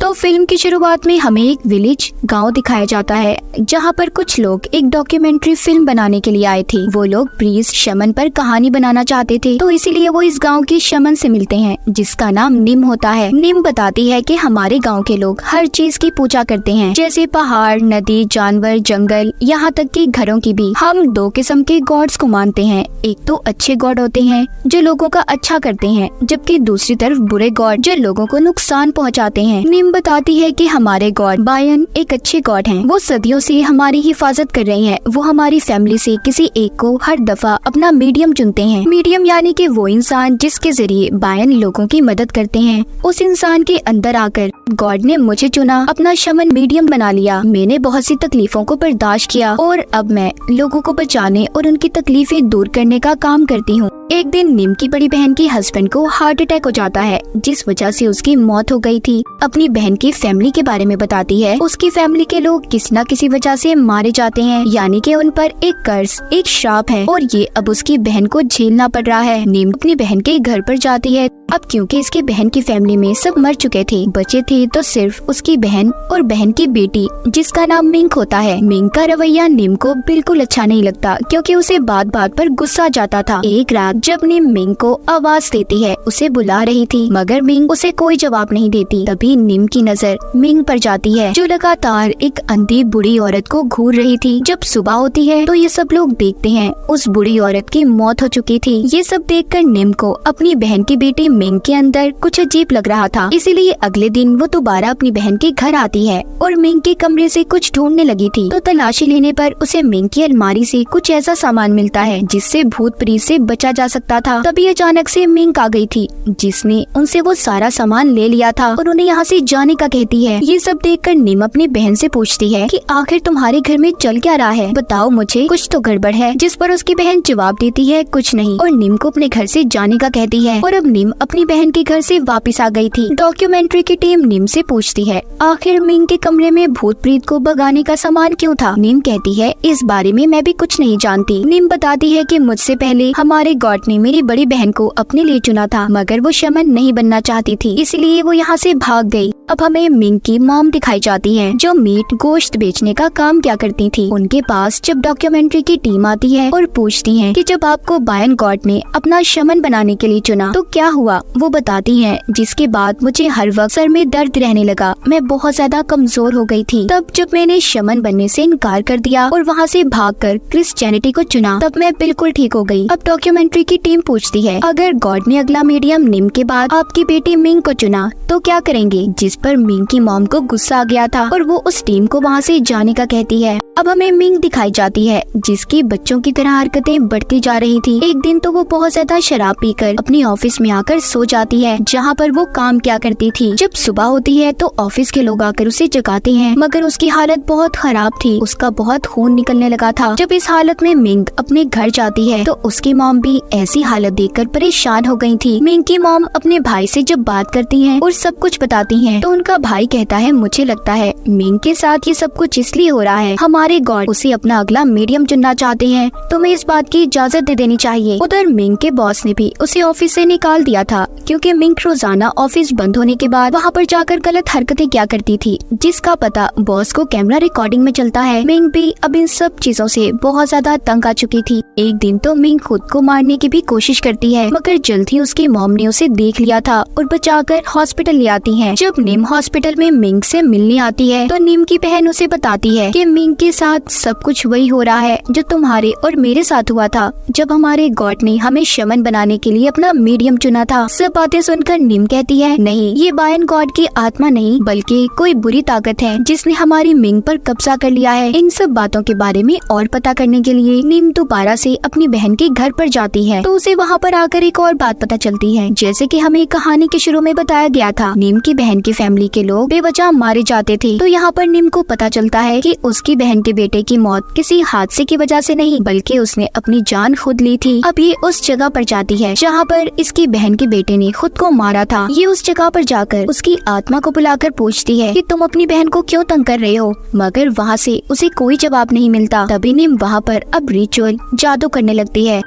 तो फिल्म की शुरुआत में हमें एक विलेज गांव दिखाया जाता है जहां पर कुछ लोग एक डॉक्यूमेंट्री फिल्म बनाने के लिए आए थे। वो लोग प्रिंस शमन पर कहानी बनाना चाहते थे, तो इसीलिए वो इस गांव के शमन से मिलते हैं जिसका नाम निम होता है। निम बताती है कि हमारे गांव के लोग हर चीज की पूजा करते हैं, जैसे पहाड़, नदी, जानवर, जंगल, यहाँ तक कि घरों की भी। हम दो किस्म के गॉड्स को मानते हैं। एक तो अच्छे गॉड होते हैं जो लोगों का अच्छा करते हैं, जबकि दूसरी तरफ बुरे गॉड जो लोगों को नुकसान पहुंचाते हैं। निम बताती है कि हमारे गॉड बायन एक अच्छे गॉड हैं। वो सदियों से हमारी हिफाजत कर रहे हैं। वो हमारी फैमिली से किसी एक को हर दफा अपना मीडियम चुनते हैं। मीडियम यानी कि वो इंसान जिसके जरिए बायन लोगों की मदद करते हैं। उस इंसान के अंदर आकर गॉड ने मुझे चुना, अपना शमन मीडियम बना लिया। मैंने बहुत सी तकलीफों को बर्दाश्त किया और अब मैं लोगों को बचाने और उनकी तकलीफें दूर करने का काम करती हूँ। एक दिन निम की बड़ी बहन के हस्बैंड को हार्ट अटैक हो जाता है, जिस वजह से उसकी मौत हो गई थी। अपनी बहन की फैमिली के बारे में बताती है। उसकी फैमिली के लोग किसी न किसी वजह से मारे जाते हैं, यानी कि उन पर एक कर्ज, एक श्राप है और ये अब उसकी बहन को झेलना पड़ रहा है। निम अपनी बहन के घर पर जाती है। अब क्योंकि इसकी बहन की फैमिली में सब मर चुके थे, बचे थे तो सिर्फ उसकी बहन और बहन की बेटी जिसका नाम मिंक होता है। मिंक का रवैया निम को बिल्कुल अच्छा नहीं लगता, क्योंकि उसे बात बात पर गुस्सा जाता था। एक रात जब निम मिंक को आवाज देती है, उसे बुला रही थी, मगर मिंक उसे कोई जवाब नहीं देती। तभी निम की नजर मिंक पर जाती है, जो लगातार एक अंधी बूढ़ी औरत को घूर रही थी। जब सुबह होती है तो ये सब लोग देखते हैं उस बूढ़ी औरत की मौत हो चुकी थी। ये सब देखकर निम को अपनी बहन की बेटी मिंक के अंदर कुछ अजीब लग रहा था, इसीलिए अगले दिन वो दोबारा अपनी बहन के घर आती है और मिंक के कमरे से कुछ ढूंढने लगी थी। तो तलाशी लेने पर उसे मिंक की अलमारी से कुछ ऐसा सामान मिलता है जिससे भूत प्रेत से बचा जा सकता था। तभी अचानक से मिंक आ गई थी, जिसने उनसे वो सारा सामान ले लिया था और उन्हें यहाँ से जाने का कहती है। ये सब देखकर निम अपनी बहन से पूछती है कि आखिर तुम्हारे घर में चल क्या रहा है, बताओ मुझे, कुछ तो गड़बड़ है। जिस पर उसकी बहन जवाब देती है कुछ नहीं, और निम को अपने घर से जाने का कहती है। और अब निम अपनी बहन के घर से वापस आ गई थी। डॉक्यूमेंट्री की टीम निम से पूछती है आखिर मिंक के कमरे में भूत प्रेत को भगाने का सामान क्यों था। निम कहती है इस बारे में मैं भी कुछ नहीं जानती। निम बताती है कि मुझसे पहले हमारे गॉड ने मेरी बड़ी बहन को अपने लिए चुना था, मगर वो शमन नहीं बनना चाहती थी, इसलिए वो यहाँ से भाग गई। अब हमें मिंक की मॉम दिखाई जाती है, जो मीट गोश्त बेचने का काम क्या करती थी। उनके पास जब डॉक्यूमेंट्री की टीम आती है और पूछती है कि जब आपको बायन गॉड ने अपना शमन बनाने के लिए चुना तो क्या हुआ, वो बताती है जिसके बाद मुझे हर वक्त सर में दर्द रहने लगा, मैं बहुत ज्यादा कमजोर हो गई थी। तब जब मैंने शमन बनने से इनकार कर दिया और वहाँ से भागकर क्रिश्चियनिटी को चुना, तब मैं बिल्कुल ठीक हो गई। अब डॉक्यूमेंट्री की टीम पूछती है अगर गॉड ने अगला मीडियम निम के बाद आपकी बेटी मिंक को चुना तो क्या करेंगे, जिस पर मिंक की मॉम को गुस्सा आ गया था और वो उस टीम को वहाँ से जाने का कहती है। अब हमें मिंक दिखाई जाती है, जिसकी बच्चों की तरह हरकतें बढ़ती जा रही थी। एक दिन तो वो बहुत ज्यादा शराब पीकर अपनी ऑफिस में आकर सो जाती है, जहाँ पर वो काम क्या करती थी। जब सुबह होती है तो ऑफिस के लोग आकर उसे जगाते हैं, मगर उसकी हालत बहुत खराब थी, उसका बहुत खून निकलने लगा था। जब इस हालत में मिंक अपने घर जाती है तो उसकी मॉम भी ऐसी हालत देखकर परेशान हो गई थी। मिंक की मॉम अपने भाई से जब बात करती है और सब कुछ बताती है, तो उनका भाई कहता है मुझे लगता है मिंक के साथ ये सब कुछ इसलिए हो रहा है, हमारे गॉड उसे अपना अगला मीडियम चुनना चाहते हैं, तुम्हें इस बात की इजाजत दे देनी चाहिए। उधर मिंक के बॉस ने भी उसे ऑफिस से निकाल दिया था, क्योंकि मिंक रोजाना ऑफिस बंद होने के बाद वहाँ पर जाकर गलत हरकतें क्या करती थी, जिसका पता बॉस को कैमरा रिकॉर्डिंग में चलता है। मिंक भी अब इन सब चीजों से बहुत ज्यादा तंग आ चुकी थी। एक दिन तो मिंक खुद को मारने की भी कोशिश करती है, मगर जल्द ही उसकी मॉम ने उसे देख लिया था और बचाकर हॉस्पिटल ले आती है। जब निम हॉस्पिटल में मिंक से मिलने आती है तो निम की बहन उसे बताती है कि मिंक के साथ सब कुछ वही हो रहा है जो तुम्हारे और मेरे साथ हुआ था, जब हमारे गॉड ने हमें शमन बनाने के लिए अपना मीडियम चुना था। सब बातें सुनकर निम कहती है नहीं, ये बायन गॉड की आत्मा नहीं बल्कि कोई बुरी ताकत है जिसने हमारी मिंक पर कब्जा कर लिया है। इन सब बातों के बारे में और पता करने के लिए निम दोबारा से अपनी बहन के घर पर जाती है, तो उसे वहाँ पर आकर एक और बात पता चलती है। जैसे कि हमें कहानी के शुरू में बताया गया था, निम की बहन की फैमिली के लोग बेवजह मारे जाते थे, तो यहाँ पर निम को पता चलता है कि उसकी बहन के बेटे की मौत किसी हादसे की वजह से नहीं बल्कि उसने अपनी जान खुद ली थी। अब ये उस जगह पर जाती है जहाँ पर इसकी बहन के बेटे ने खुद को मारा था। ये उस जगह पर जाकर उसकी आत्मा को बुलाकर पूछती है कि तुम अपनी बहन को क्यों तंग कर रहे हो, मगर वहाँ से उसे कोई जवाब नहीं मिलता। तभी निम वहाँ पर अब रिचुअल जादू करने लगती है।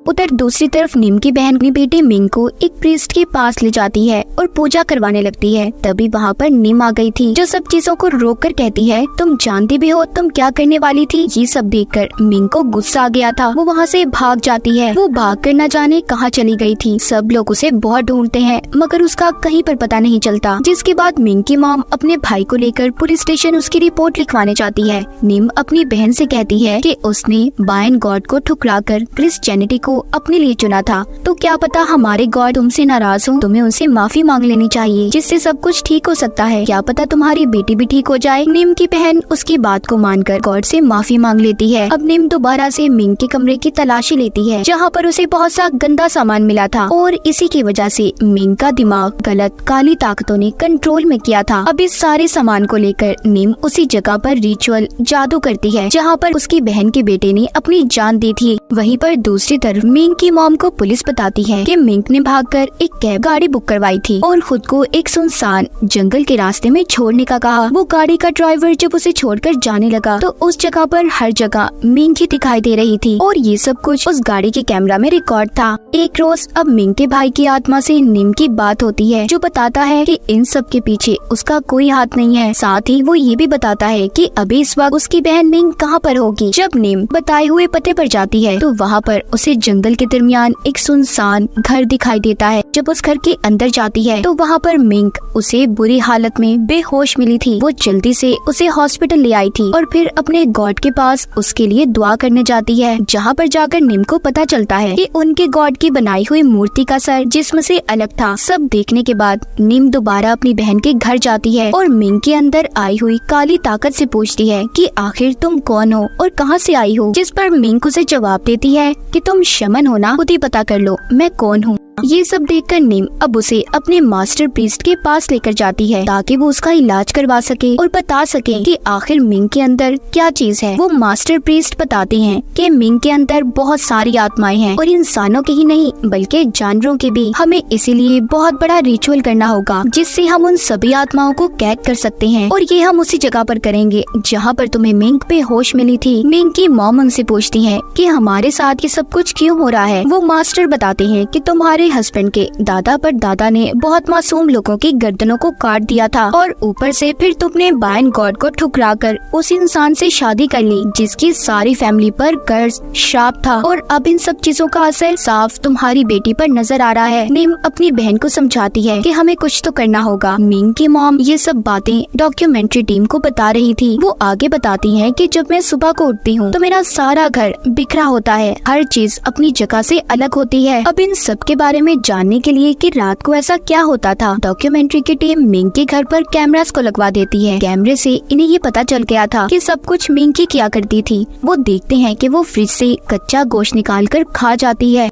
उधर दूसरी तरफ निम की बहन अपनी बेटी मिंग को एक प्रीस्ट के पास ले जाती है और पूजा करवाने लगती है। तभी वहाँ पर निम आ गई थी, जो सब चीजों को रोक कर कहती है, तुम जानती भी हो तुम क्या करने वाली थी। ये सब देखकर मिंग को गुस्सा आ गया था। वो वहाँ से भाग जाती है। वो भाग कर न जाने कहाँ चली गई थी। सब लोग उसे बहुत ढूंढते हैं मगर उसका कहीं पर पता नहीं चलता। जिसके बाद मिंग की मॉम अपने भाई को लेकर पुलिस स्टेशन उसकी रिपोर्ट लिखवाने जाती है। निम अपनी बहन से कहती है कि उसने बायन गॉड को ठुकराकर क्रिश्चियनिटी को अपने लिए चुना था, तो क्या पता हमारे गॉड तुमसे नाराज हो, तुम्हें उनसे माफी मांग लेनी चाहिए, जिससे सब कुछ ठीक हो सकता है। क्या पता तुम्हारी बेटी भी ठीक हो जाए। निम की बहन उसकी बात को मानकर गॉड से माफी मांग लेती है। अब निम दोबारा से मिंग के कमरे की तलाशी लेती है, जहाँ पर उसे बहुत सा गंदा सामान मिला था और इसी की वजह से मिंग का दिमाग गलत काली ताकतों ने कंट्रोल में किया था। अब इस सारे सामान को लेकर निम उसी जगह पर रिचुअल जादू करती है जहाँ पर उसकी बहन के बेटे ने अपनी जान दी थी। वहीं पर दूसरी तरफ मिंग की मॉम को पुलिस बताती है कि मिंग ने भागकर एक कैब गाड़ी बुक करवाई थी और खुद को एक सुनसान जंगल के रास्ते में छोड़ने का कहा। वो गाड़ी का ड्राइवर जब उसे छोड़कर जाने लगा तो उस जगह पर हर जगह मिंग ही दिखाई दे रही थी और ये सब कुछ उस गाड़ी के कैमरा में रिकॉर्ड था। एक रोज अब मिंग के भाई की आत्मा से निम की बात होती है, जो बताता है कि इन सब के पीछे उसका कोई हाथ नहीं है। साथ ही वो ये भी बताता है कि अभी इस वक्त उसकी बहन मिंग कहाँ पर होगी। जब निम बताए हुए पते पर जाती है तो वहाँ पर उसे जंगल के दरमियान एक सुनसान घर दिखाई देता है। जब उस घर के अंदर जाती है तो वहाँ पर मिंग उसे बुरी हालत में बेहोश मिली थी। वो जल्दी से उसे हॉस्पिटल ले आई थी और फिर अपने गॉड के पास उसके लिए दुआ करने जाती है, जहाँ पर जाकर निम को पता चलता है कि उनके गॉड की बनाई हुई मूर्ति का सर जिस्म से अलग था। सब देखने के बाद निम दोबारा अपनी बहन के घर जाती है और मिंग के अंदर आई हुई काली ताकत से पूछती है कि आखिर तुम कौन हो और कहाँ से आई हो। जिस पर मिंग उसे जवाब देती है कि तुम शमन हो ना, खुद ही पता कर लो मैं कौन हूँ। ये सब देखकर निम अब उसे अपने मास्टर प्रीस्ट के पास लेकर जाती है ताकि वो उसका इलाज करवा सके और बता सके कि आखिर मिंग के अंदर क्या चीज है। वो मास्टर प्रीस्ट बताते हैं कि मिंग के अंदर बहुत सारी आत्माएं हैं और इंसानों की ही नहीं बल्कि जानवरों की भी। हमें इसीलिए बहुत बड़ा रिचुअल करना होगा जिससे हम उन सभी आत्माओं को कैद कर सकते हैं और ये हम उसी जगह पर करेंगे जहाँ पर तुम्हें मिंग पे होश मिली थी। मिंग की मॉम उनसे पूछती है कि हमारे साथ ये सब कुछ क्यों हो रहा है। वो मास्टर बताते हैं कि तुम्हारे हस्बैंड के दादा पर दादा ने बहुत मासूम लोगों की गर्दनों को काट दिया था और ऊपर से फिर तुमने बायन गॉड को ठुकराकर उस इंसान से शादी कर ली जिसकी सारी फैमिली पर कर्ज श्राप था और अब इन सब चीजों का असर साफ तुम्हारी बेटी पर नजर आ रहा है। निम अपनी बहन को समझाती है कि हमें कुछ तो करना होगा। मिंग की मॉम ये सब बातें डॉक्यूमेंट्री टीम को बता रही थी। वो आगे बताती है कि जब मैं सुबह को उठती हूँ तो मेरा सारा घर बिखरा होता है, हर चीज अपनी जगह से अलग होती है। अब इन सब के बारे में जानने के लिए कि रात को ऐसा क्या होता था, डॉक्यूमेंट्री की टीम मिंग के घर पर कैमरास को लगवा देती है। कैमरे से इन्हें ये पता चल गया था कि सब कुछ मिंग की किया करती थी। वो देखते हैं कि वो फ्रिज से कच्चा गोश्त निकालकर खा जाती है।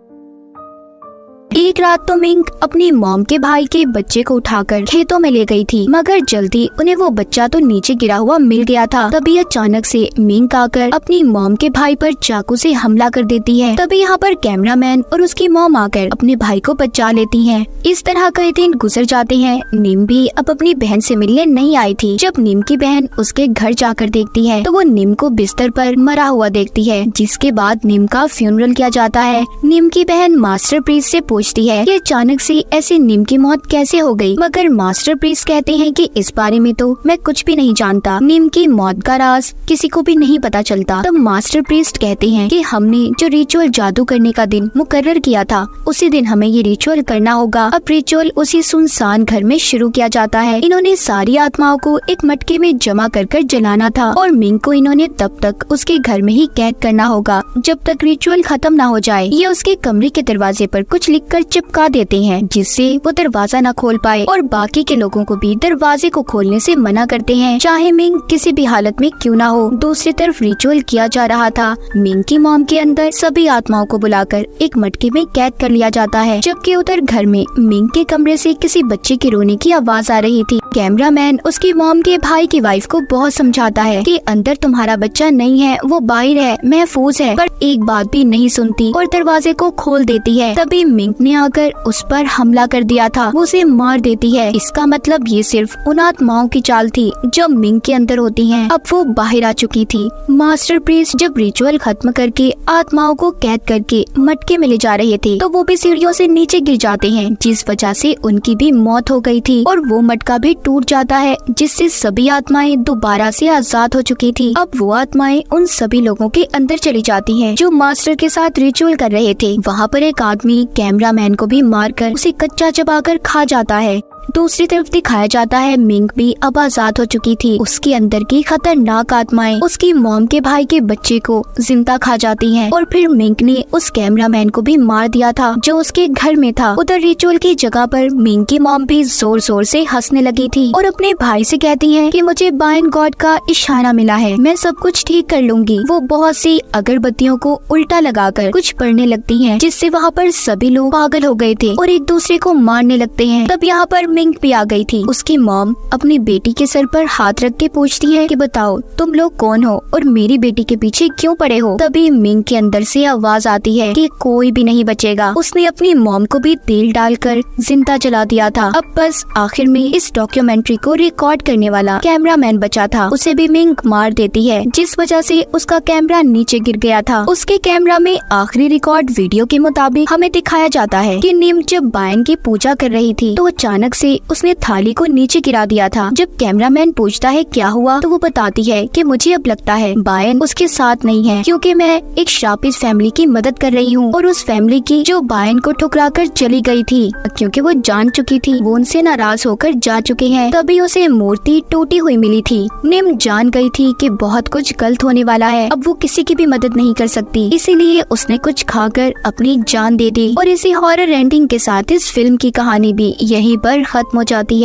एक रात तो मिंग अपनी मॉम के भाई के बच्चे को उठाकर खेतों में ले गई थी मगर जल्दी उन्हें वो बच्चा तो नीचे गिरा हुआ मिल गया था। तभी अचानक से मिंग आकर अपनी मॉम के भाई पर चाकू से हमला कर देती है। तभी यहाँ पर कैमरामैन और उसकी मॉम आकर अपने भाई को बचा लेती हैं। इस तरह कई दिन गुजर जाते हैं। निम भी अब अपनी बहन से मिलने नहीं आई थी। जब निम की बहन उसके घर जाकर देखती है तो वो निम को बिस्तर पर मरा हुआ देखती है, जिसके बाद निम का फ्यूनरल किया जाता है। निम की बहन मास्टर प्रीस्ट से पूछती है कि अचानक से ऐसे निम की मौत कैसे हो गई, मगर मास्टर प्रीस्ट कहते हैं कि इस बारे में तो मैं कुछ भी नहीं जानता। निम की मौत का राज किसी को भी नहीं पता चलता। तब मास्टर प्रीस्ट कहते हैं कि हमने जो रिचुअल जादू करने का दिन मुकर्रर किया था उसी दिन हमें ये रिचुअल करना होगा। अब रिचुअल उसी सुनसान घर में शुरू किया जाता है। इन्होंने सारी आत्माओं को एक मटके में जमा कर जलाना था और मिंग को इन्होंने तब तक उसके घर में ही कैद करना होगा जब तक रिचुअल खत्म ना हो जाए। ये उसके कमरे के दरवाजे पर कुछ लिखकर चिपका देते हैं जिससे वो दरवाजा न खोल पाए और बाकी के लोगों को भी दरवाजे को खोलने से मना करते हैं, चाहे मिंग किसी भी हालत में क्यों ना हो। दूसरी तरफ रिचुअल किया जा रहा था। मिंग की मॉम के अंदर सभी आत्माओं को बुलाकर एक मटके में कैद कर लिया जाता है, जबकि उधर घर में मिंग के कमरे से किसी बच्चे के रोने की आवाज आ रही थी। कैमरामैन उसकी मॉम के भाई की वाइफ को बहुत समझाता है कि अंदर तुम्हारा बच्चा नहीं है, वो बाहर है, महफूज है, पर एक बात भी नहीं सुनती और दरवाजे को खोल देती है। तभी मिंक ने आकर उस पर हमला कर दिया था, वो उसे मार देती है। इसका मतलब ये सिर्फ उन आत्माओं की चाल थी जो मिंक के अंदर होती हैं। अब वो बाहर आ चुकी थी। मास्टर प्रीस्ट जब रिचुअल खत्म करके आत्माओं को कैद करके मटके में ले जा रहे थे तो वो भी सीढ़ियों से नीचे गिर जाते हैं, जिस वजह से उनकी भी मौत हो गई थी और वो मटका भी टूट जाता है, जिससे सभी आत्माएं दोबारा से आजाद हो चुकी थी। अब वो आत्माएं उन सभी लोगों के अंदर चली जाती हैं जो मास्टर के साथ रिचुअल कर रहे थे। वहाँ पर एक आदमी कैमरामैन को भी मारकर उसे कच्चा चबाकर खा जाता है। दूसरी तरफ दिखाया जाता है मिंक भी अब आजाद हो चुकी थी। उसके अंदर की खतरनाक आत्माएं उसकी मॉम के भाई के बच्चे को जिंदा खा जाती हैं और फिर मिंक ने उस कैमरामैन को भी मार दिया था जो उसके घर में था। उधर रिचुअल की जगह पर मिंक की मॉम भी जोर जोर से हंसने लगी थी और अपने भाई से कहती है कि मुझे बायन गॉड का इशारा मिला है, मैं सब कुछ ठीक कर लूंगी। वो बहुत सी अगरबत्तियों को उल्टा लगाकर कुछ पढ़ने लगती है, जिससे वहाँ पर सभी लोग पागल हो गए थे और एक दूसरे को मारने लगते हैं। तब यहाँ पर मिंक भी आ गई थी। उसकी मॉम अपनी बेटी के सर पर हाथ रख के पूछती है कि बताओ तुम लोग कौन हो और मेरी बेटी के पीछे क्यों पड़े हो। तभी मिंक के अंदर से आवाज आती है कि कोई भी नहीं बचेगा। उसने अपनी मॉम को भी तेल डालकर जिंदा जला दिया था। अब बस आखिर में इस डॉक्यूमेंट्री को रिकॉर्ड करने वाला कैमरामैन बचा था, उसे भी मिंक मार देती है, जिस वजह से उसका कैमरा नीचे गिर गया था। उसके कैमरा में आखिरी रिकॉर्ड वीडियो के मुताबिक हमें दिखाया जाता है कि निम जब बायन की पूजा कर रही थी तो अचानक से उसने थाली को नीचे गिरा दिया था। जब कैमरामैन पूछता है क्या हुआ तो वो बताती है कि मुझे अब लगता है बायन उसके साथ नहीं है, क्योंकि मैं एक श्रापित फैमिली की मदद कर रही हूँ और उस फैमिली की जो बायन को ठुकराकर चली गई थी, क्योंकि वो जान चुकी थी वो उनसे नाराज होकर जा चुके हैं। तभी उसे मूर्ति टूटी हुई मिली थी। निम जान गई थी कि बहुत कुछ गलत होने वाला है, अब वो किसी की भी मदद नहीं कर सकती, इसीलिए उसने कुछ खाकर अपनी जान दे दी। और इसी हॉरर एंडिंग के साथ इस फिल्म की कहानी भी यहीं पर खत्म हो जाती है।